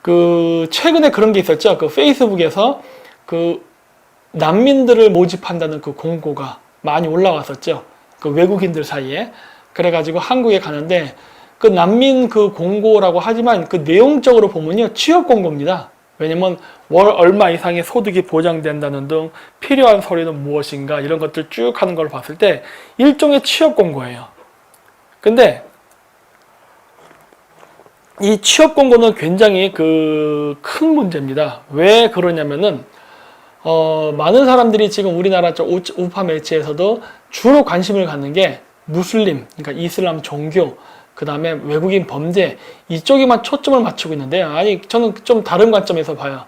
그 최근에 그런 게 있었죠. 그 페이스북에서 그 난민들을 모집한다는 그 공고가 많이 올라왔었죠. 그 외국인들 사이에. 그래가지고 한국에 가는데 그 난민 그 공고라고 하지만 그 내용적으로 보면요, 취업 공고입니다. 왜냐면 월 얼마 이상의 소득이 보장된다는 등 필요한 서류는 무엇인가 이런 것들 쭉 하는 걸 봤을 때 일종의 취업 공고예요. 근데 이 취업 공고는 굉장히 그 큰 문제입니다. 왜 그러냐면은 많은 사람들이 지금 우리나라 쪽 우파 매체에서도 주로 관심을 갖는 게 무슬림, 그러니까 이슬람 종교, 그 다음에 외국인 범죄 이쪽에만 초점을 맞추고 있는데요. 아니 저는 좀 다른 관점에서 봐요.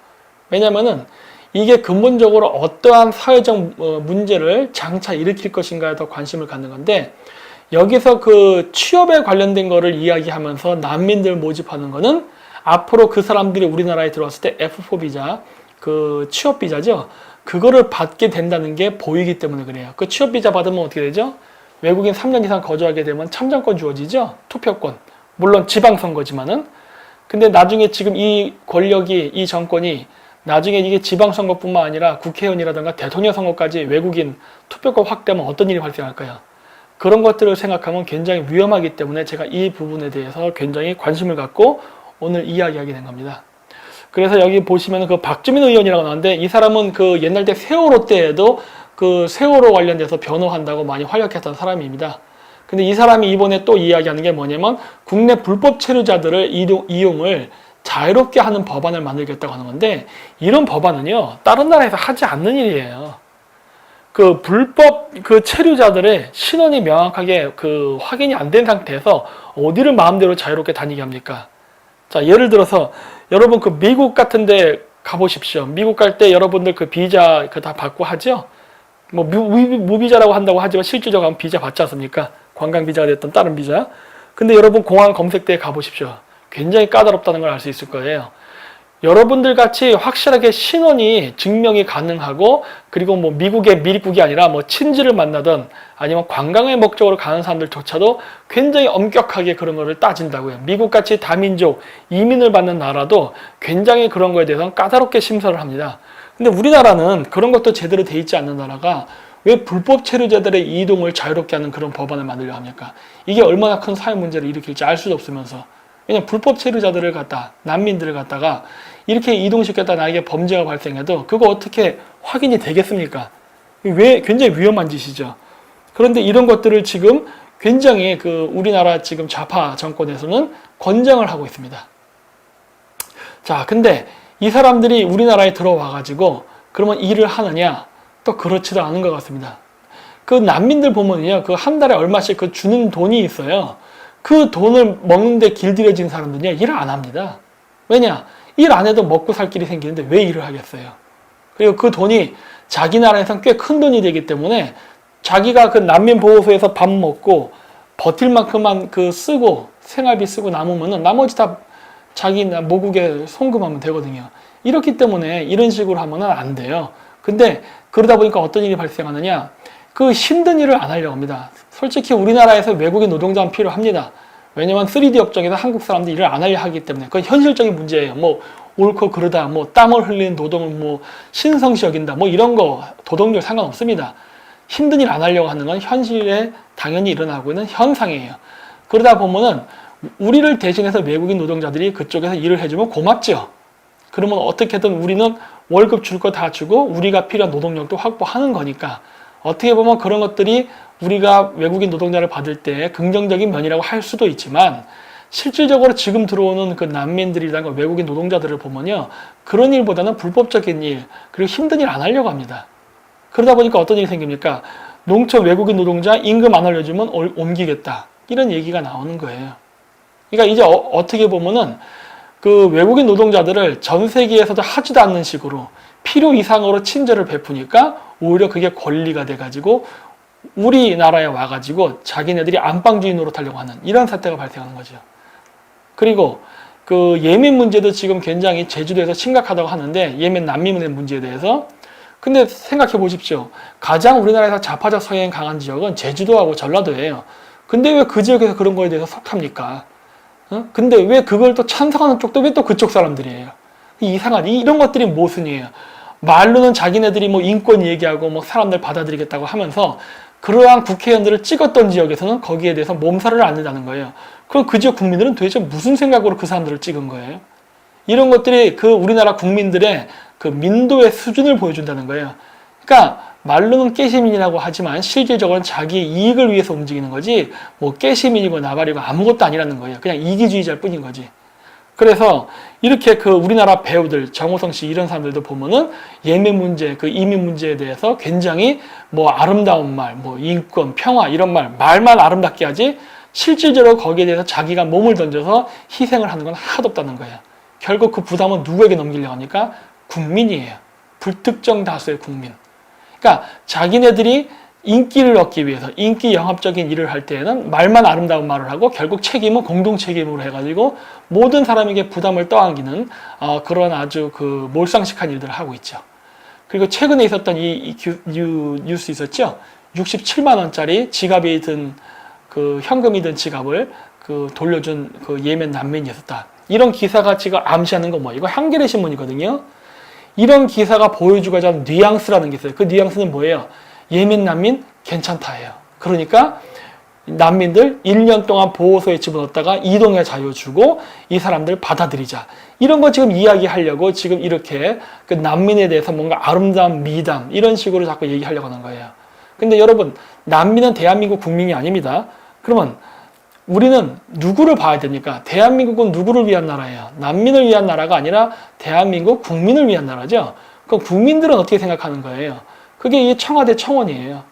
왜냐면은 이게 근본적으로 어떠한 사회적 문제를 장차 일으킬 것인가에 더 관심을 갖는 건데 여기서 그 취업에 관련된 거를 이야기하면서 난민들 모집하는 거는 앞으로 그 사람들이 우리나라에 들어왔을 때 F4 비자, 그 취업 비자죠. 그거를 받게 된다는 게 보이기 때문에 그래요. 그 취업 비자 받으면 어떻게 되죠? 외국인 3년 이상 거주하게 되면 참정권 주어지죠. 투표권. 물론 지방선거지만은. 근데 나중에 지금 이 권력이, 이 정권이 나중에 이게 지방선거뿐만 아니라 국회의원이라든가 대통령 선거까지 외국인 투표권 확대하면 어떤 일이 발생할까요? 그런 것들을 생각하면 굉장히 위험하기 때문에 제가 이 부분에 대해서 굉장히 관심을 갖고 오늘 이야기하게 된 겁니다. 그래서 여기 보시면 그 박주민 의원이라고 나오는데 이 사람은 그 옛날 때 세월호 때에도 그 세월호 관련돼서 변호한다고 많이 활약했던 사람입니다. 근데 이 사람이 이번에 또 이야기하는 게 뭐냐면 국내 불법 체류자들을 이용을 자유롭게 하는 법안을 만들겠다고 하는 건데 이런 법안은요 다른 나라에서 하지 않는 일이에요. 그 불법 그 체류자들의 신원이 명확하게 그 확인이 안 된 상태에서 어디를 마음대로 자유롭게 다니게 합니까? 자, 예를 들어서 여러분 그 미국 같은 데 가보십시오. 미국 갈 때 여러분들 그 비자 그 다 받고 하죠? 뭐 무비자라고 한다고 하지만 실질적으로 하면 비자 받지 않습니까? 관광 비자가 됐던 다른 비자. 근데 여러분 공항 검색대에 가보십시오. 굉장히 까다롭다는 걸 알 수 있을 거예요. 여러분들 같이 확실하게 신원이 증명이 가능하고 그리고 뭐 미국의 미립국이 아니라 뭐 친지를 만나든 아니면 관광의 목적으로 가는 사람들조차도 굉장히 엄격하게 그런 거를 따진다고요. 미국같이 다민족 이민을 받는 나라도 굉장히 그런 거에 대해서는 까다롭게 심사를 합니다. 근데 우리나라는 그런 것도 제대로 돼 있지 않는 나라가 왜 불법 체류자들의 이동을 자유롭게 하는 그런 법안을 만들려 합니까? 이게 얼마나 큰 사회 문제를 일으킬지 알 수도 없으면서. 왜냐면 불법 체류자들을 갖다 난민들을 갖다가 이렇게 이동시켰다 나에게 범죄가 발생해도 그거 어떻게 확인이 되겠습니까? 왜 굉장히 위험한 짓이죠. 그런데 이런 것들을 지금 굉장히 그 우리나라 지금 좌파 정권에서는 권장을 하고 있습니다. 자, 근데 이 사람들이 우리나라에 들어와 가지고 그러면 일을 하느냐? 또 그렇지도 않은 것 같습니다. 그 난민들 보면요, 그 한 달에 얼마씩 그 주는 돈이 있어요. 그 돈을 먹는데 길들여진 사람들은요, 일을 안 합니다. 왜냐? 일 안 해도 먹고 살 길이 생기는데 왜 일을 하겠어요? 그리고 그 돈이 자기 나라에서는 꽤 큰 돈이 되기 때문에 자기가 그 난민보호소에서 밥 먹고 버틸 만큼만 그 쓰고 생활비 쓰고 남으면은 나머지 다 자기 모국에 송금하면 되거든요. 이렇기 때문에 이런 식으로 하면은 안 돼요. 근데 그러다 보니까 어떤 일이 발생하느냐? 그 힘든 일을 안 하려고 합니다. 솔직히 우리나라에서 외국인 노동자는 필요합니다. 왜냐면 3D 업종에서 한국 사람들이 일을 안 하려 하기 때문에 그건 현실적인 문제예요. 뭐 옳고 그르다, 뭐 땀을 흘리는 노동을 뭐 신성시 여긴다, 뭐 이런 거 도덕률 상관없습니다. 힘든 일 안 하려고 하는 건 현실에 당연히 일어나고 있는 현상이에요. 그러다 보면은 우리를 대신해서 외국인 노동자들이 그쪽에서 일을 해주면 고맙죠. 그러면 어떻게든 우리는 월급 줄 거 다 주고 우리가 필요한 노동력도 확보하는 거니까 어떻게 보면 그런 것들이 우리가 외국인 노동자를 받을 때 긍정적인 면이라고 할 수도 있지만 실질적으로 지금 들어오는 그 난민들이라는 외국인 노동자들을 보면요. 그런 일보다는 불법적인 일, 그리고 힘든 일 안 하려고 합니다. 그러다 보니까 어떤 일이 생깁니까? 농촌 외국인 노동자 임금 안 올려주면 옮기겠다. 이런 얘기가 나오는 거예요. 그러니까 이제 어떻게 보면은 그 외국인 노동자들을 전 세계에서도 하지도 않는 식으로 필요 이상으로 친절을 베푸니까 오히려 그게 권리가 돼가지고 우리나라에 와가지고 자기네들이 안방주의 노릇하려고 하는 이런 사태가 발생하는 거죠. 그리고 그 예멘 문제도 지금 굉장히 제주도에서 심각하다고 하는데 예멘 난민의 문제에 대해서 근데 생각해 보십시오. 가장 우리나라에서 좌파적 성향이 강한 지역은 제주도하고 전라도예요. 근데 왜 그 지역에서 그런 거에 대해서 속합니까? 근데 왜 그걸 또 찬성하는 쪽도 왜 또 그쪽 사람들이에요? 이상하지. 이런 것들이 모순이에요. 말로는 자기네들이 뭐 인권 얘기하고 뭐 사람들 받아들이겠다고 하면서 그러한 국회의원들을 찍었던 지역에서는 거기에 대해서 몸살을 앓는다는 거예요. 그럼 그 지역 국민들은 도대체 무슨 생각으로 그 사람들을 찍은 거예요? 이런 것들이 그 우리나라 국민들의 그 민도의 수준을 보여준다는 거예요. 그러니까 말로는 깨시민이라고 하지만 실질적으로는 자기 이익을 위해서 움직이는 거지 뭐 깨시민이고 나발이고 아무것도 아니라는 거예요. 그냥 이기주의자일 뿐인 거지. 그래서 이렇게 그 우리나라 배우들 정호성 씨 이런 사람들도 보면은 예멘 문제, 그 이민 문제에 대해서 굉장히 뭐 아름다운 말, 뭐 인권, 평화 이런 말만 아름답게 하지 실질적으로 거기에 대해서 자기가 몸을 던져서 희생을 하는 건 하나도 없다는 거예요. 결국 그 부담은 누구에게 넘기려고 합니까? 국민이에요. 불특정 다수의 국민. 그러니까 자기네들이 인기를 얻기 위해서 인기 영합적인 일을 할 때에는 말만 아름다운 말을 하고 결국 책임은 공동 책임으로 해가지고 모든 사람에게 부담을 떠안기는 그런 아주 그 몰상식한 일들을 하고 있죠. 그리고 최근에 있었던 이 뉴스 있었죠. 67만 원짜리 지갑이 든 그 현금이 든 지갑을 그 돌려준 그 예멘 난민이 있었다. 이런 기사가 지금 암시하는 건 뭐 이거 한겨레 신문이거든요. 이런 기사가 보여주고자 하는 뉘앙스라는 게 있어요. 그 뉘앙스는 뭐예요? 예멘 난민 괜찮다예요. 그러니까 난민들 1년 동안 보호소에 집어넣었다가 이동의 자유 주고 이 사람들 받아들이자. 이런 거 지금 이야기하려고 지금 이렇게 그 난민에 대해서 뭔가 아름다운 미담 이런 식으로 자꾸 얘기하려고 하는 거예요. 근데 여러분 난민은 대한민국 국민이 아닙니다. 그러면 우리는 누구를 봐야 됩니까? 대한민국은 누구를 위한 나라예요? 난민을 위한 나라가 아니라 대한민국 국민을 위한 나라죠. 그럼 국민들은 어떻게 생각하는 거예요? 그게 이 청와대 청원이에요.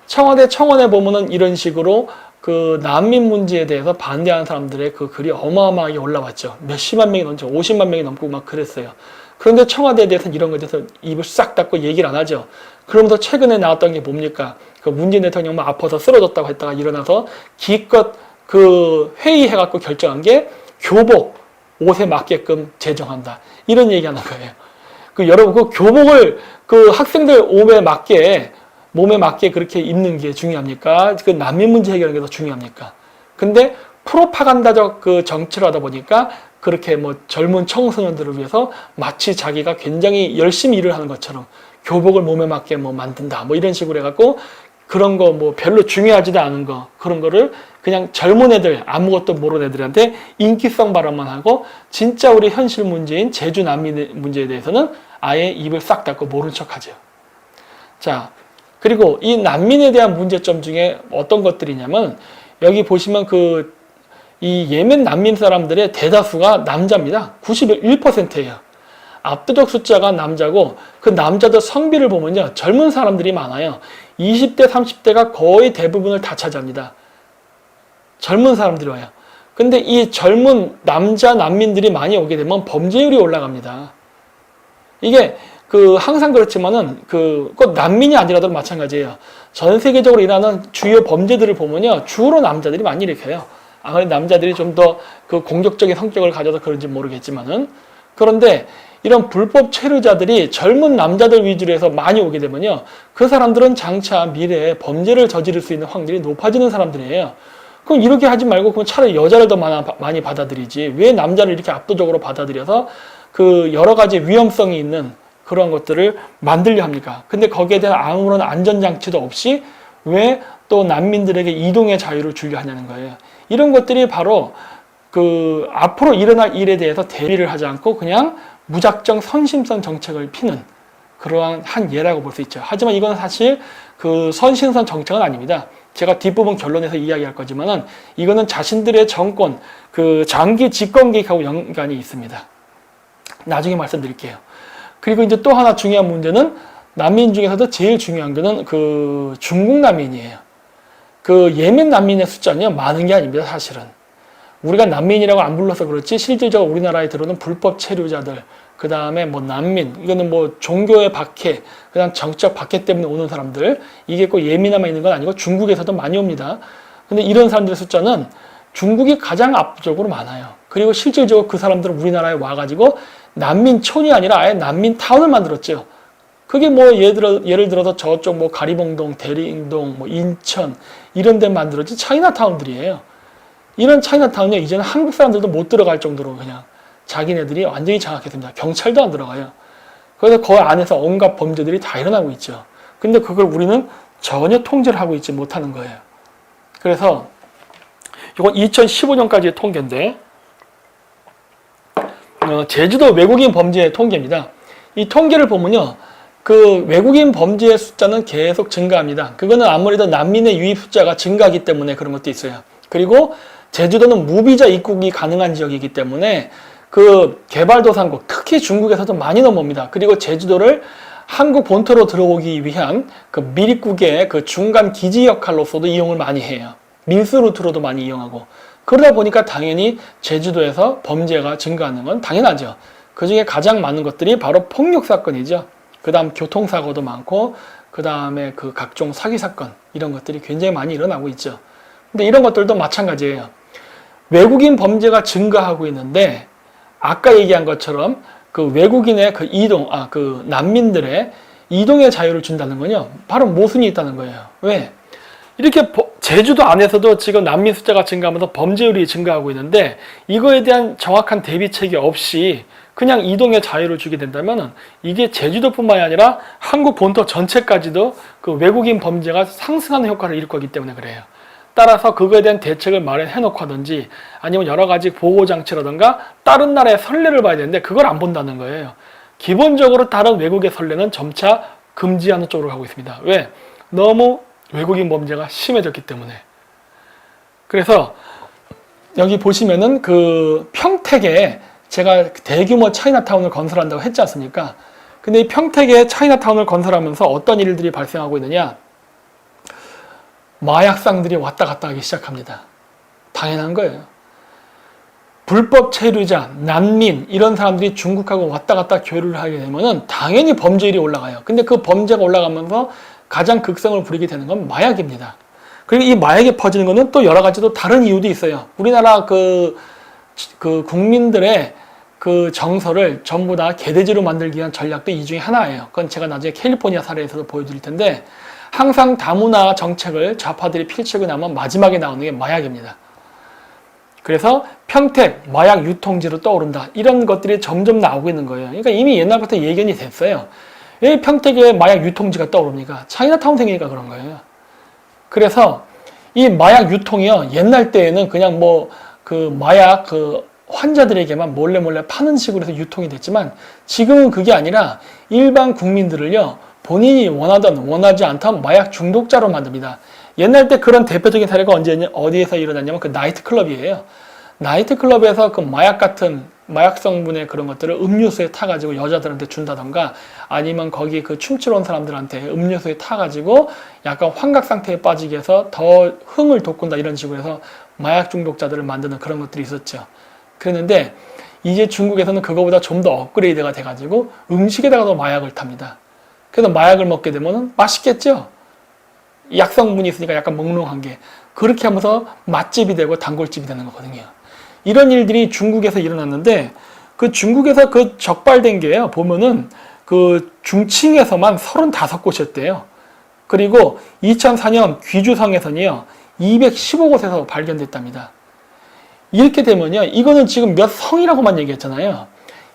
청와대 청원에 보면은 이런 식으로 그 난민 문제에 대해서 반대하는 사람들의 그 글이 어마어마하게 올라왔죠. 몇십만 명이 넘죠. 50만 명이 넘고 막 그랬어요. 그런데 청와대에 대해서는 이런 것에 대해서 입을 싹 닫고 얘기를 안 하죠. 그러면서 최근에 나왔던 게 뭡니까? 그 문재인 대통령만 아파서 쓰러졌다고 했다가 일어나서 기껏 그 회의해갖고 결정한 게 교복 옷에 맞게끔 제정한다. 이런 얘기 하는 거예요. 그 여러분 그 교복을 그 학생들 몸에 맞게 그렇게 입는 게 중요합니까? 그 난민 문제 해결하는 게 더 중요합니까? 근데 프로파간다적 그 정치를 하다 보니까 그렇게 뭐 젊은 청소년들을 위해서 마치 자기가 굉장히 열심히 일을 하는 것처럼 교복을 몸에 맞게 뭐 만든다. 뭐 이런 식으로 해갖고 그런 거 뭐 별로 중요하지도 않은 거 그런 거를 그냥 젊은 애들 아무것도 모르는 애들한테 인기성 발언만 하고 진짜 우리 현실 문제인 제주 난민 문제에 대해서는 아예 입을 싹 닫고 모른 척하죠. 자, 그리고 이 난민에 대한 문제점 중에 어떤 것들이냐면 여기 보시면 그 이 예멘 난민 사람들의 대다수가 남자입니다. 91%예요. 압도적 숫자가 남자고 그 남자들 성비를 보면요. 젊은 사람들이 많아요. 20대, 30대가 거의 대부분을 다 차지합니다. 젊은 사람들이 와요. 근데 이 젊은 남자 난민들이 많이 오게 되면 범죄율이 올라갑니다. 이게 그 항상 그렇지만은 그 꼭 난민이 아니라도 마찬가지예요. 전 세계적으로 일어나는 주요 범죄들을 보면요. 주로 남자들이 많이 일으켜요. 아무래도 남자들이 좀 더 그 공격적인 성격을 가져서 그런지 모르겠지만은 그런데 이런 불법 체류자들이 젊은 남자들 위주로 해서 많이 오게 되면요. 그 사람들은 장차 미래에 범죄를 저지를 수 있는 확률이 높아지는 사람들이에요. 그럼 이렇게 하지 말고 그럼 차라리 여자를 더 많이 받아들이지. 왜 남자를 이렇게 압도적으로 받아들여서 그 여러 가지 위험성이 있는 그런 것들을 만들려 합니까? 근데 거기에 대한 아무런 안전장치도 없이 왜 또 난민들에게 이동의 자유를 주려 하냐는 거예요. 이런 것들이 바로 그 앞으로 일어날 일에 대해서 대비를 하지 않고 그냥 무작정 선심성 정책을 피는 그러한 한 예라고 볼 수 있죠. 하지만 이건 사실 그 선심성 정책은 아닙니다. 제가 뒷부분 결론에서 이야기할 거지만은 이거는 자신들의 정권, 그 장기 집권 계획하고 연관이 있습니다. 나중에 말씀드릴게요. 그리고 이제 또 하나 중요한 문제는 난민 중에서도 제일 중요한 거는 그 중국 난민이에요. 그 예멘 난민의 숫자는요, 많은 게 아닙니다, 사실은. 우리가 난민이라고 안 불러서 그렇지 실질적으로 우리나라에 들어오는 불법 체류자들 그 다음에 뭐 난민 이거는 뭐 종교의 박해 그다음 정치적 박해 때문에 오는 사람들 이게 꼭 예민함만 있는 건 아니고 중국에서도 많이 옵니다. 근데 이런 사람들의 숫자는 중국이 가장 압도적으로 많아요. 그리고 실질적으로 그 사람들은 우리나라에 와가지고 난민촌이 아니라 아예 난민타운을 만들었죠. 그게 뭐 예를 들어서 저쪽 뭐 가리봉동, 대림동, 뭐 인천 이런 데 만들어진 차이나타운들이에요. 이런 차이나타운은요, 이제는 한국 사람들도 못 들어갈 정도로 그냥 자기네들이 완전히 장악했습니다. 경찰도 안 들어가요. 그래서 그 안에서 온갖 범죄들이 다 일어나고 있죠. 근데 그걸 우리는 전혀 통제를 하고 있지 못하는 거예요. 그래서 이건 2015년까지의 통계인데, 제주도 외국인 범죄 통계입니다. 이 통계를 보면요, 그 외국인 범죄의 숫자는 계속 증가합니다. 그거는 아무래도 난민의 유입 숫자가 증가하기 때문에 그런 것도 있어요. 그리고 제주도는 무비자 입국이 가능한 지역이기 때문에 그 개발도상국, 특히 중국에서도 많이 넘어옵니다. 그리고 제주도를 한국 본토로 들어오기 위한 그 밀입국의 그 중간 기지 역할로서도 이용을 많이 해요. 밀수 루트로도 많이 이용하고. 그러다 보니까 당연히 제주도에서 범죄가 증가하는 건 당연하죠. 그 중에 가장 많은 것들이 바로 폭력 사건이죠. 그 다음 교통사고도 많고, 그 다음에 그 각종 사기 사건, 이런 것들이 굉장히 많이 일어나고 있죠. 근데 이런 것들도 마찬가지예요. 외국인 범죄가 증가하고 있는데, 아까 얘기한 것처럼 그 외국인의 그 이동, 그 난민들의 이동의 자유를 준다는 건요, 바로 모순이 있다는 거예요. 왜? 이렇게 제주도 안에서도 지금 난민 숫자가 증가하면서 범죄율이 증가하고 있는데, 이거에 대한 정확한 대비책이 없이 그냥 이동의 자유를 주게 된다면 이게 제주도뿐만이 아니라 한국 본토 전체까지도 그 외국인 범죄가 상승하는 효과를 이룰 거기 때문에 그래요. 따라서 그거에 대한 대책을 마련해 놓고 하든지, 아니면 여러 가지 보호장치라든가 다른 나라의 선례를 봐야 되는데 그걸 안 본다는 거예요. 기본적으로 다른 외국의 선례는 점차 금지하는 쪽으로 가고 있습니다. 왜? 너무 외국인 범죄가 심해졌기 때문에. 그래서 여기 보시면은 그 평택에 제가 대규모 차이나타운을 건설한다고 했지 않습니까? 근데 이 평택에 차이나타운을 건설하면서 어떤 일들이 발생하고 있느냐? 마약상들이 왔다 갔다 하기 시작합니다. 당연한 거예요. 불법 체류자, 난민 이런 사람들이 중국하고 왔다 갔다 교류를 하게 되면은 당연히 범죄율이 올라가요. 근데 그 범죄가 올라가면서 가장 극성을 부리게 되는 건 마약입니다. 그리고 이 마약이 퍼지는 거는 또 여러 가지 또 다른 이유도 있어요. 우리나라 그 국민들의 그 정서를 전부 다 개돼지로 만들기 위한 전략도 이 중에 하나예요. 그건 제가 나중에 캘리포니아 사례에서도 보여드릴 텐데, 항상 다문화 정책을 좌파들이 펼치고 나면 마지막에 나오는 게 마약입니다. 그래서 평택 마약 유통지로 떠오른다. 이런 것들이 점점 나오고 있는 거예요. 그러니까 이미 옛날부터 예견이 됐어요. 왜 평택에 마약 유통지가 떠오릅니까? 차이나타운 생기니까 그런 거예요. 그래서 이 마약 유통이요, 옛날 때에는 그냥 뭐 그 마약 그 환자들에게만 몰래 파는 식으로 해서 유통이 됐지만, 지금은 그게 아니라 일반 국민들을요, 본인이 원하든 원하지 않던 마약 중독자로 만듭니다. 옛날 때 그런 대표적인 사례가 어디에서 일어났냐면 그 나이트클럽이에요. 나이트클럽에서 그 마약 같은 마약 성분의 그런 것들을 음료수에 타가지고 여자들한테 준다던가, 아니면 거기 그 춤추러 온 사람들한테 음료수에 타가지고 약간 환각 상태에 빠지게 해서 더 흥을 돋군다, 이런 식으로 해서 마약 중독자들을 만드는 그런 것들이 있었죠. 그랬는데 이제 중국에서는 그거보다 좀 더 업그레이드가 돼가지고 음식에다가도 마약을 탑니다. 그래서 마약을 먹게 되면 맛있겠죠? 약성분이 있으니까 약간 몽롱한 게. 그렇게 하면서 맛집이 되고 단골집이 되는 거거든요. 이런 일들이 중국에서 일어났는데, 그 중국에서 그 적발된 게요, 보면은 그 중칭에서만 35곳이었대요. 그리고 2004년 귀주성에서는요, 215곳에서 발견됐답니다. 이렇게 되면요, 이거는 지금 몇 성이라고만 얘기했잖아요.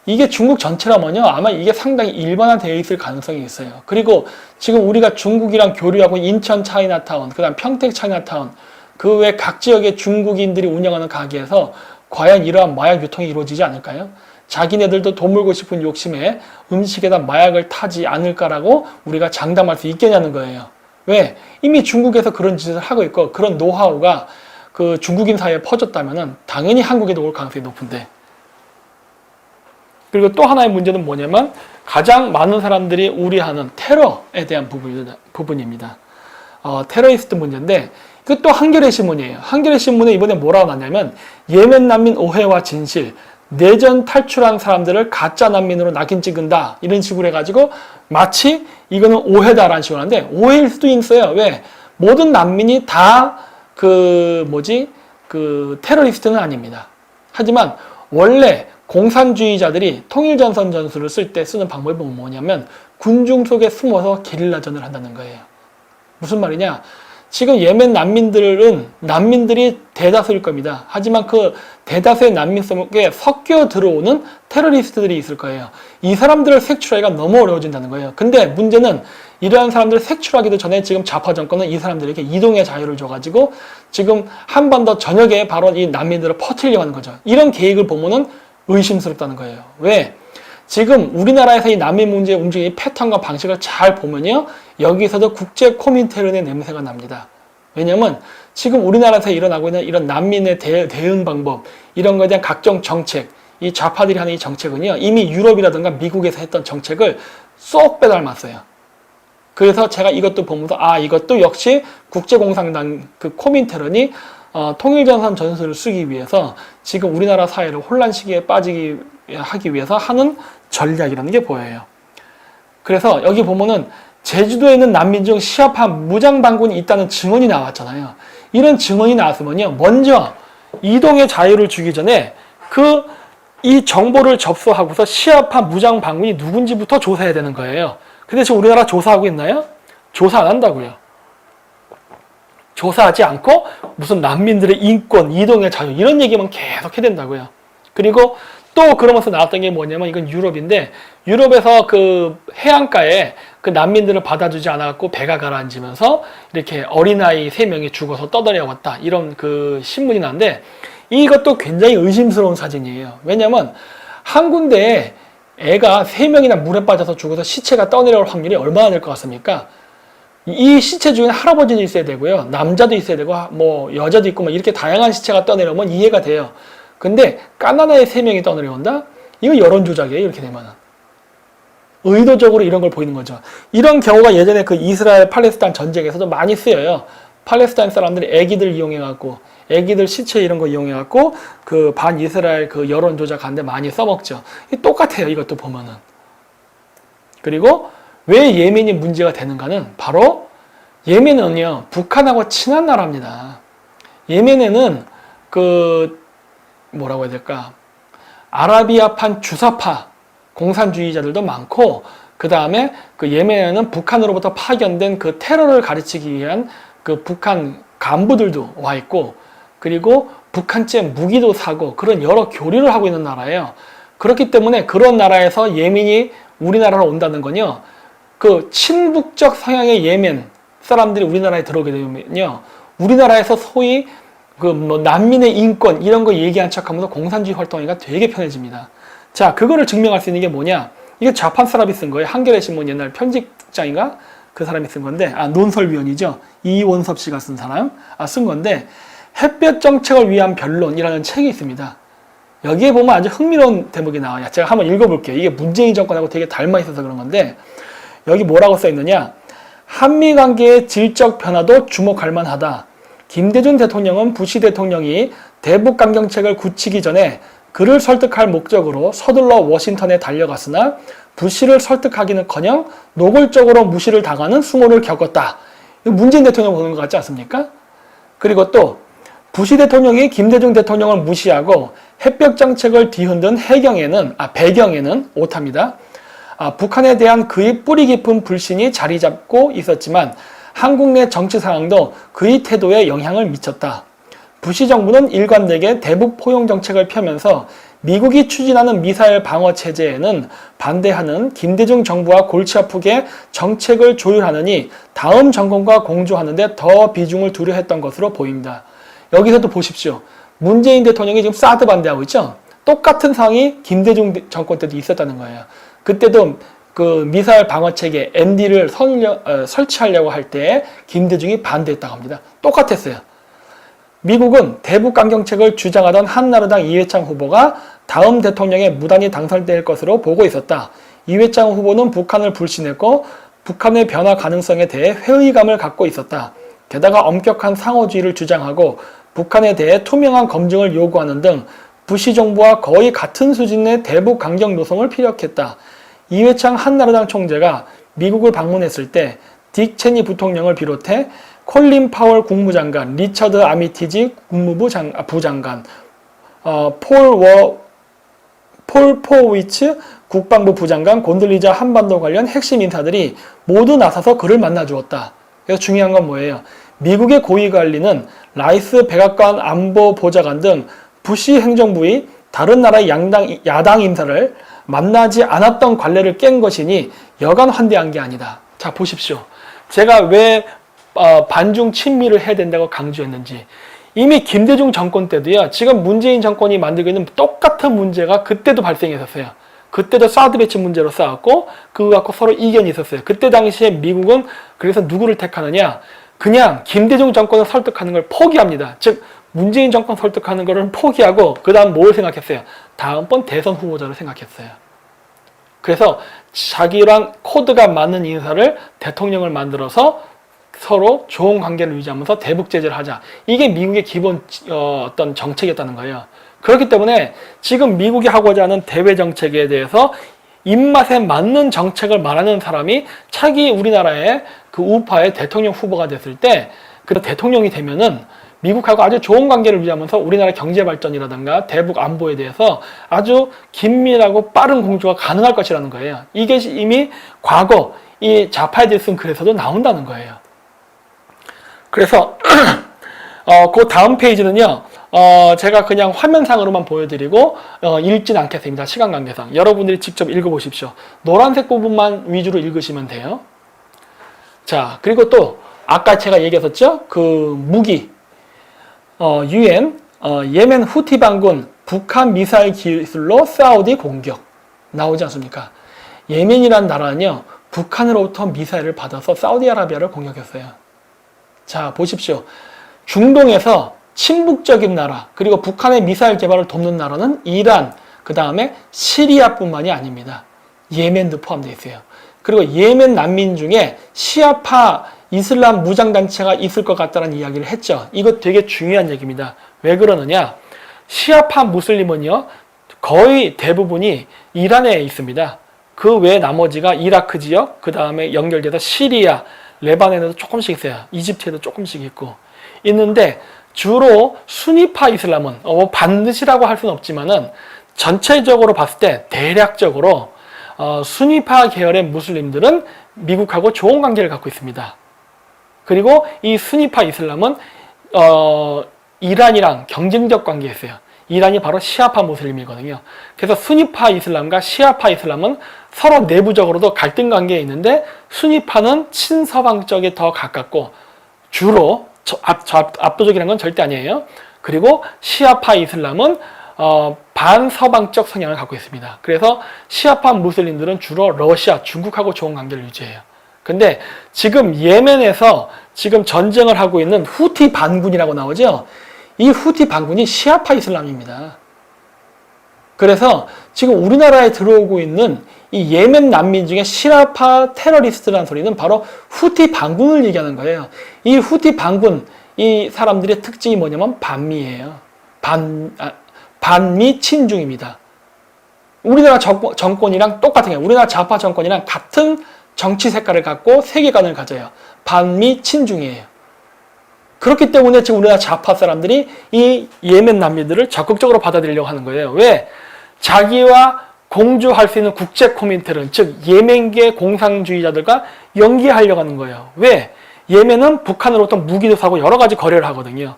이게 중국 전체라면요, 아마 이게 상당히 일반화되어 있을 가능성이 있어요. 그리고 지금 우리가 중국이랑 교류하고 인천 차이나타운, 그 다음 평택 차이나타운, 그 외 각 지역의 중국인들이 운영하는 가게에서 과연 이러한 마약 유통이 이루어지지 않을까요? 자기네들도 돈 벌고 싶은 욕심에 음식에다 마약을 타지 않을까라고 우리가 장담할 수 있겠냐는 거예요. 왜? 이미 중국에서 그런 짓을 하고 있고, 그런 노하우가 그 중국인 사이에 퍼졌다면은 당연히 한국에도 올 가능성이 높은데. 그리고 또 하나의 문제는 뭐냐면, 가장 많은 사람들이 우려하는 테러에 대한 부분입니다. 테러리스트 문제인데, 이것도 한겨레 신문이에요. 한겨레 신문에 이번에 뭐라고 났냐면, 예멘 난민 오해와 진실, 내전 탈출한 사람들을 가짜 난민으로 낙인 찍은다, 이런 식으로 해가지고 마치 이거는 오해다라는 식으로 하는데, 오해일 수도 있어요. 왜? 모든 난민이 다 테러리스트는 아닙니다. 하지만 원래 공산주의자들이 통일전선 전술을 쓸 때 쓰는 방법이 뭐냐면, 군중 속에 숨어서 게릴라전을 한다는 거예요. 무슨 말이냐? 지금 예멘 난민들이 대다수일 겁니다. 하지만 그 대다수의 난민 속에 섞여 들어오는 테러리스트들이 있을 거예요. 이 사람들을 색출하기가 너무 어려워진다는 거예요. 근데 문제는 이러한 사람들을 색출하기도 전에 지금 좌파 정권은 이 사람들에게 이동의 자유를 줘가지고 지금 한반도 전역에 바로 이 난민들을 퍼뜨리려고 하는 거죠. 이런 계획을 보면은 의심스럽다는 거예요. 왜? 지금 우리나라에서 이 난민 문제 움직이는 패턴과 방식을 잘 보면요, 여기서도 국제 코민테른의 냄새가 납니다. 왜냐면 지금 우리나라에서 일어나고 있는 이런 난민의 대응 방법, 이런 거에 대한 각종 정책, 이 좌파들이 하는 이 정책은요, 이미 유럽이라든가 미국에서 했던 정책을 쏙 빼닮았어요. 그래서 제가 이것도 보면서 이것도 역시 국제공산당 그 코민테른이 통일전선 전술을 쓰기 위해서 지금 우리나라 사회를 혼란 시기에 빠지게 하기 위해서 하는 전략이라는 게 보여요. 그래서 여기 보면은 제주도에 있는 난민 중 시아파 무장반군이 있다는 증언이 나왔잖아요. 이런 증언이 나왔으면요, 먼저 이동의 자유를 주기 전에 이 정보를 접수하고서 시아파 무장반군이 누군지부터 조사해야 되는 거예요. 근데 지금 우리나라 조사하고 있나요? 조사 안 한다고요. 조사하지 않고 무슨 난민들의 인권, 이동의 자유 이런 얘기만 계속 해야 된다고요. 그리고 또 그러면서 나왔던 게 뭐냐면 이건 유럽인데, 유럽에서 그 해안가에 그 난민들을 받아주지 않아갖고 배가 가라앉으면서 이렇게 어린아이 3명이 죽어서 떠내려왔다, 이런 그 신문이 나는데, 이것도 굉장히 의심스러운 사진이에요. 왜냐면 한 군데에 애가 3명이나 물에 빠져서 죽어서 시체가 떠내려올 확률이 얼마나 될 것 같습니까? 이 시체 중에 할아버지도 있어야 되고요, 남자도 있어야 되고, 뭐 여자도 있고, 뭐 이렇게 다양한 시체가 떠내려오면 이해가 돼요. 근데 까나나의 3명이 떠내려온다? 이거 여론조작이에요. 이렇게 되면은 의도적으로 이런 걸 보이는 거죠. 이런 경우가 예전에 그 이스라엘 팔레스타인 전쟁에서도 많이 쓰여요. 팔레스타인 사람들이 애기들 이용해갖고, 애기들 시체 이런 거 이용해갖고 그 반이스라엘 그 여론조작하는데 많이 써먹죠. 똑같아요. 이것도 보면은. 그리고 왜 예멘이 문제가 되는가는 바로 예멘은요, 북한하고 친한 나라입니다. 예멘에는 뭐라고 해야 될까, 아라비아판 주사파 공산주의자들도 많고, 그 다음에 그 예멘에는 북한으로부터 파견된 그 테러를 가르치기 위한 그 북한 간부들도 와 있고, 그리고 북한제 무기도 사고 그런 여러 교류를 하고 있는 나라예요. 그렇기 때문에 그런 나라에서 예멘이 우리나라로 온다는 건요, 그 친북적 성향의 예멘 사람들이 우리나라에 들어오게 되면요, 우리나라에서 소위 뭐 난민의 인권 이런 거 얘기한 척하면서 공산주의 활동하기가 되게 편해집니다. 자, 그거를 증명할 수 있는 게 뭐냐? 이게 좌판 사람이 쓴 거예요. 한겨레 신문 옛날 편집장인가 그 사람이 쓴 건데, 논설위원이죠. 이원섭 씨가 쓴 사람 쓴 건데, 햇볕 정책을 위한 변론이라는 책이 있습니다. 여기에 보면 아주 흥미로운 대목이 나와요. 제가 한번 읽어볼게요. 이게 문재인 정권하고 되게 닮아 있어서 그런 건데, 여기 뭐라고 써 있느냐? 한미 관계의 질적 변화도 주목할 만하다. 김대중 대통령은 부시 대통령이 대북 강경책을 굳히기 전에 그를 설득할 목적으로 서둘러 워싱턴에 달려갔으나 부시를 설득하기는커녕 노골적으로 무시를 당하는 수모를 겪었다. 문재인 대통령 보는 것 같지 않습니까? 그리고 또 부시 대통령이 김대중 대통령을 무시하고 햇볕 정책을 뒤흔든 배경에는 오타입니다. 북한에 대한 그의 뿌리 깊은 불신이 자리 잡고 있었지만 한국 내 정치 상황도 그의 태도에 영향을 미쳤다. 부시 정부는 일관되게 대북 포용 정책을 펴면서 미국이 추진하는 미사일 방어 체제에는 반대하는 김대중 정부와 골치 아프게 정책을 조율하느니 다음 정권과 공조하는 데 더 비중을 두려 했던 것으로 보입니다. 여기서도 보십시오. 문재인 대통령이 지금 사드 반대하고 있죠? 똑같은 상황이 김대중 정권 때도 있었다는 거예요. 그때도 그 미사일 방어 체계 MD를 설치하려고 할 때 김대중이 반대했다고 합니다. 똑같았어요. 미국은 대북 강경책을 주장하던 한나라당 이회창 후보가 다음 대통령에 무단히 당선될 것으로 보고 있었다. 이회창 후보는 북한을 불신했고 북한의 변화 가능성에 대해 회의감을 갖고 있었다. 게다가 엄격한 상호주의를 주장하고 북한에 대해 투명한 검증을 요구하는 등 부시 정부와 거의 같은 수준의 대북 강경 노선을 피력했다. 이회창 한나라당 총재가 미국을 방문했을 때 딕 체니 부통령을 비롯해 콜린 파월 국무장관, 리처드 아미티지 국무부 부장관, 폴 포위츠 국방부 부장관, 곤돌리자 한반도 관련 핵심 인사들이 모두 나서서 그를 만나주었다. 그래서 중요한 건 뭐예요? 미국의 고위관리는 라이스 백악관 안보보좌관 등 부시 행정부의 다른 나라의 야당 인사를 만나지 않았던 관례를 깬 것이니 여간 환대한 게 아니다. 자, 보십시오. 제가 왜 반중 친미를 해야 된다고 강조했는지. 이미 김대중 정권 때도요, 지금 문재인 정권이 만들고 있는 똑같은 문제가 그때도 발생했었어요. 그때도 사드 배치 문제로 싸웠고, 그거 갖고 서로 이견이 있었어요. 그때 당시에 미국은 그래서 누구를 택하느냐? 그냥 김대중 정권을 설득하는 걸 포기합니다. 즉, 문재인 정권 설득하는 거를 포기하고, 그 다음 뭘 생각했어요? 다음번 대선 후보자를 생각했어요. 그래서 자기랑 코드가 맞는 인사를 대통령을 만들어서 서로 좋은 관계를 유지하면서 대북 제재를 하자. 이게 미국의 기본 어떤 정책이었다는 거예요. 그렇기 때문에 지금 미국이 하고자 하는 대외 정책에 대해서 입맛에 맞는 정책을 말하는 사람이 차기 우리나라의 그 우파의 대통령 후보가 됐을 때, 그 대통령이 되면은 미국하고 아주 좋은 관계를 유지하면서 우리나라 경제 발전이라든가 대북 안보에 대해서 아주 긴밀하고 빠른 공조가 가능할 것이라는 거예요. 이게 이미 과거 이 좌파애들이 쓴 글에서도 나온다는 거예요. 그래서 그 다음 페이지는요, 제가 그냥 화면상으로만 보여드리고 읽진 않겠습니다. 시간 관계상. 여러분들이 직접 읽어보십시오. 노란색 부분만 위주로 읽으시면 돼요. 자, 그리고 또 아까 제가 얘기했었죠? 그 무기, UN, 예멘 후티 반군 북한 미사일 기술로 사우디 공격 나오지 않습니까? 예멘이라는 나라는요, 북한으로부터 미사일을 받아서 사우디아라비아를 공격했어요. 자, 보십시오. 중동에서 친북적인 나라, 그리고 북한의 미사일 개발을 돕는 나라는 이란, 그 다음에 시리아뿐만이 아닙니다. 예멘도 포함되어 있어요. 그리고 예멘 난민 중에 시아파 이슬람 무장단체가 있을 것 같다는 이야기를 했죠. 이거 되게 중요한 얘기입니다. 왜 그러느냐? 시아파 무슬림은요, 거의 대부분이 이란에 있습니다. 그 외 나머지가 이라크 지역, 그 다음에 연결돼서 시리아, 레바논에도 조금씩 있어요. 이집트에도 조금씩 있는데 주로 수니파 이슬람은 반드시라고 할 수는 없지만은 전체적으로 봤을 때 대략적으로 수니파 계열의 무슬림들은 미국하고 좋은 관계를 갖고 있습니다. 그리고 이 수니파 이슬람은 이란이랑 경쟁적 관계에 있어요. 이란이 바로 시아파 무슬림이거든요. 그래서 수니파 이슬람과 시아파 이슬람은 서로 내부적으로도 갈등 관계에 있는데, 수니파는 친서방 쪽에 더 가깝고, 주로 압도적이라는 건 절대 아니에요. 그리고 시아파 이슬람은 반서방적 성향을 갖고 있습니다. 그래서 시아파 무슬림들은 주로 러시아, 중국하고 좋은 관계를 유지해요. 근데 지금 예멘에서 지금 전쟁을 하고 있는 후티 반군이라고 나오죠. 이 후티 반군이 시아파 이슬람입니다. 그래서 지금 우리나라에 들어오고 있는 이 예멘 난민 중에 시아파 테러리스트라는 소리는 바로 후티 반군을 얘기하는 거예요. 이 후티 반군, 이 사람들의 특징이 뭐냐면 반미예요. 반미 친중입니다. 우리나라 정권이랑 똑같은 게, 우리나라 좌파 정권이랑 같은 정치 색깔을 갖고 세계관을 가져요. 반미 친중이에요. 그렇기 때문에 지금 우리나라 좌파 사람들이 이 예멘 난민들을 적극적으로 받아들이려고 하는 거예요. 왜? 자기와 공조할 수 있는 국제 코민텔은, 즉 예멘계 공산주의자들과 연계하려고 하는 거예요. 왜? 예멘은 북한으로부터 무기도 사고 여러 가지 거래를 하거든요.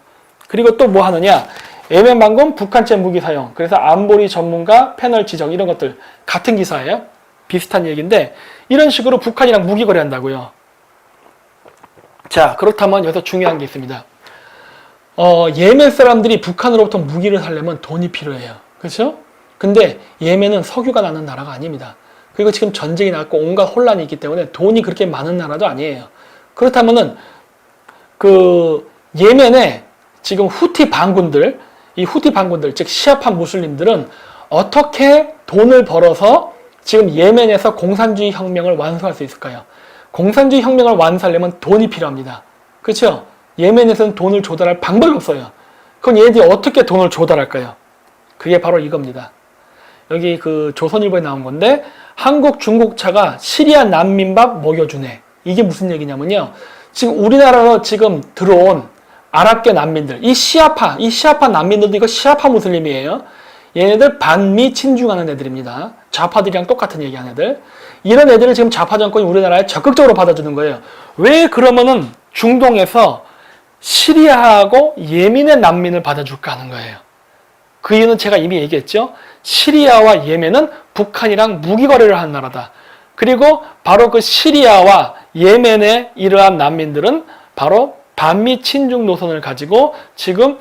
그리고 또 뭐 하느냐? 예멘 반군 북한제 무기 사용, 그래서 안보리 전문가 패널 지정, 이런 것들 같은 기사예요. 비슷한 얘기인데 이런 식으로 북한이랑 무기 거래한다고요. 자, 그렇다면 여기서 중요한 게 있습니다. 예멘 사람들이 북한으로부터 무기를 사려면 돈이 필요해요. 그렇죠? 근데 예멘은 석유가 나는 나라가 아닙니다. 그리고 지금 전쟁이 났고 온갖 혼란이 있기 때문에 돈이 그렇게 많은 나라도 아니에요. 그렇다면은 그 예멘에 지금 후티 반군들, 이 후티 반군들, 즉 시아파 무슬림들은 어떻게 돈을 벌어서 지금 예멘에서 공산주의 혁명을 완수할 수 있을까요? 공산주의 혁명을 완수하려면 돈이 필요합니다. 그렇죠? 예멘에서는 돈을 조달할 방법이 없어요. 그럼 얘네들이 어떻게 돈을 조달할까요? 그게 바로 이겁니다. 여기 그 조선일보에 나온 건데, 한국 중국차가 시리아 난민밥 먹여주네. 이게 무슨 얘기냐면요, 지금 우리나라로 지금 들어온 아랍계 난민들, 이 시아파 난민들도 이거 시아파 무슬림이에요. 얘네들 반미 친중하는 애들입니다. 좌파들이랑 똑같은 얘기하는 애들. 이런 애들을 지금 좌파 정권이 우리나라에 적극적으로 받아주는 거예요. 왜 그러면은 중동에서 시리아하고 예멘의 난민을 받아줄까 하는 거예요. 그 이유는 제가 이미 얘기했죠. 시리아와 예멘은 북한이랑 무기 거래를 하는 나라다. 그리고 바로 그 시리아와 예멘의 이러한 난민들은 바로 반미 친중 노선을 가지고 지금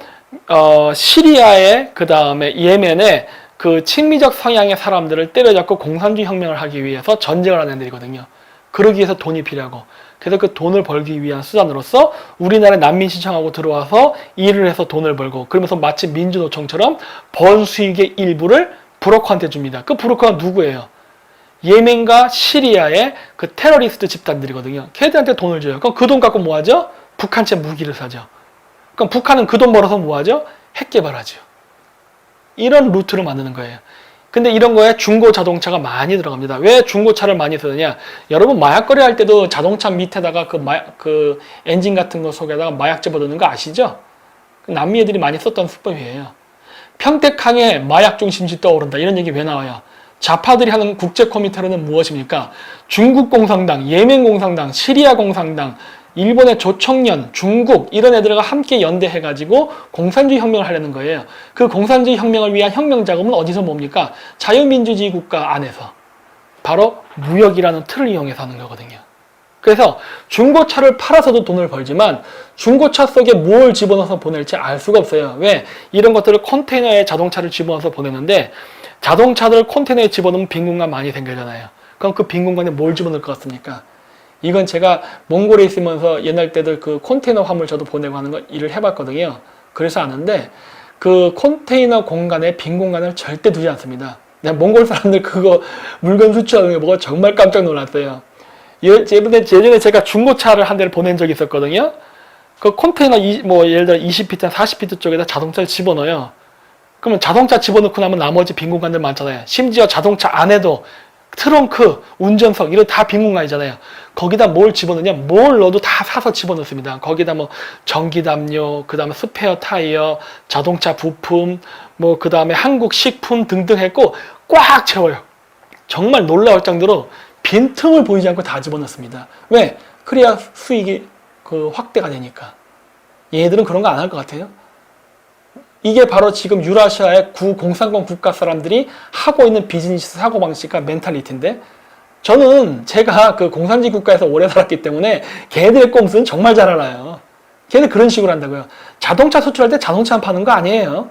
시리아의 그 다음에 예멘의 그 친미적 성향의 사람들을 때려잡고 공산주의 혁명을 하기 위해서 전쟁을 하는 애들이거든요. 그러기 위해서 돈이 필요하고, 그래서 그 돈을 벌기 위한 수단으로서 우리나라에 난민 신청하고 들어와서 일을 해서 돈을 벌고, 그러면서 마치 민주노총처럼 번 수익의 일부를 브로커한테 줍니다. 그 브로커가 누구예요? 예멘과 시리아의 그 테러리스트 집단들이거든요. 걔들한테 돈을 줘요. 그럼 그 돈 갖고 뭐 하죠? 북한chế 무기를 사죠. 그럼 북한은 그 돈 벌어서 뭐 하죠? 핵 개발하죠. 이런 루트를 만드는 거예요. 근데 이런 거에 중고 자동차가 많이 들어갑니다. 왜 중고차를 많이 쓰느냐? 여러분 마약 거래할 때도 자동차 밑에다가 그 엔진 같은 거 속에다가 마약 집어넣는 거 아시죠? 남미 애들이 많이 썼던 수법이에요. 평택항에 마약 중심지 떠오른다. 이런 얘기 왜 나와요? 좌파들이 하는 국제 코미테로는 무엇입니까? 중국 공산당, 예멘 공산당, 시리아 공산당, 일본의 조청년, 중국 이런 애들과 함께 연대해가지고 공산주의 혁명을 하려는 거예요. 그 공산주의 혁명을 위한 혁명 자금은 어디서 뭡니까? 자유민주주의 국가 안에서 바로 무역이라는 틀을 이용해서 하는 거거든요. 그래서 중고차를 팔아서도 돈을 벌지만 중고차 속에 뭘 집어넣어서 보낼지 알 수가 없어요. 왜? 이런 것들을 컨테이너에 자동차를 집어넣어서 보내는데 자동차들 컨테이너에 집어넣으면 빈 공간 많이 생기잖아요. 그럼 그 빈 공간에 뭘 집어넣을 것 같습니까? 이건 제가 몽골에 있으면서 옛날 때들 그 컨테이너 화물 저도 보내고 하는 거 일을 해봤거든요. 그래서 아는데 그 컨테이너 공간에 빈 공간을 절대 두지 않습니다. 몽골 사람들 그거 물건 수출하는 거 보고 정말 깜짝 놀랐어요. 예전에 제가 중고차를 한 대를 보낸 적이 있었거든요. 그 컨테이너 예를 들어 20피트, 40피트 쪽에다 자동차를 집어넣어요. 그러면 자동차 집어넣고 나면 나머지 빈 공간들 많잖아요. 심지어 자동차 안에도 트렁크, 운전석 이런 다 빈 공간이잖아요. 거기다 뭘 집어넣냐? 뭘 넣어도 다 사서 집어넣습니다. 거기다 뭐 전기담요, 그 다음에 스페어 타이어, 자동차 부품, 뭐 그 다음에 한국 식품 등등 했고 꽉 채워요. 정말 놀라울 정도로 빈틈을 보이지 않고 다 집어넣습니다. 왜? 그래야 수익이 그 확대가 되니까. 얘네들은 그런 거 안 할 것 같아요. 이게 바로 지금 유라시아의 구공산권 국가 사람들이 하고 있는 비즈니스 사고방식과 멘탈리티인데, 저는 제가 그 공산주의 국가에서 오래 살았기 때문에 걔네들의 꼼수는 정말 잘 알아요. 걔네들 그런 식으로 한다고요. 자동차 수출할 때 자동차만 파는 거 아니에요.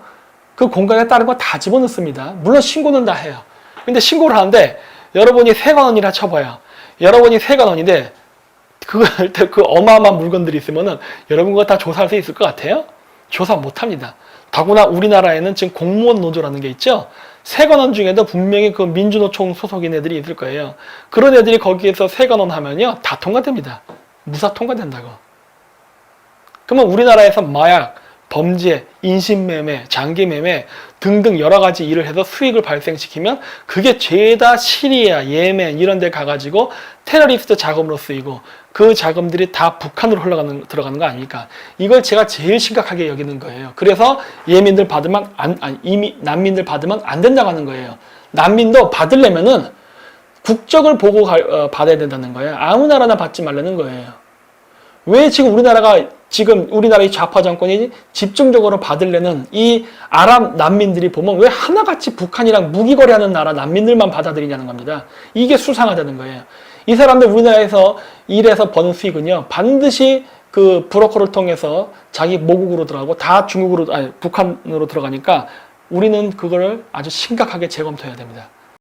그 공간에 따른 거 다 집어넣습니다. 물론 신고는 다 해요. 근데 신고를 하는데 여러분이 3,000원이라 쳐봐요. 여러분이 3,000원인데 그 어마어마한 물건들이 있으면은 여러분 그거 다 조사할 수 있을 것 같아요? 조사 못 합니다. 더구나 우리나라에는 지금 공무원 노조라는 게 있죠. 3,000원 중에도 분명히 그 민주노총 소속인 애들이 있을 거예요. 그런 애들이 거기에서 3,000원 하면요 다 통과됩니다. 무사 통과된다고. 그러면 우리나라에서 마약, 범죄, 인신매매, 장기매매 등등 여러 가지 일을 해서 수익을 발생시키면 그게 죄다 시리아, 예멘 이런 데 가가지고 테러리스트 자금으로 쓰이고 그 자금들이 다 북한으로 들어가는 거 아닙니까? 이걸 제가 제일 심각하게 여기는 거예요. 그래서 예민들 받으면 난민들 받으면 안 된다고 하는 거예요. 난민도 받으려면은 국적을 보고 받아야 된다는 거예요. 아무 나라나 받지 말라는 거예요. 왜 지금 우리나라의 좌파 정권이 집중적으로 받으려는 이 아랍 난민들이 보면 왜 하나같이 북한이랑 무기 거래하는 나라 난민들만 받아들이냐는 겁니다. 이게 수상하다는 거예요. 이 사람들 우리나라에서 일해서 버는 수익은요 반드시 그 브로커를 통해서 자기 모국으로 들어가고 다 북한으로 들어가니까 우리는 그거를 아주 심각하게 재검토해야 됩니다.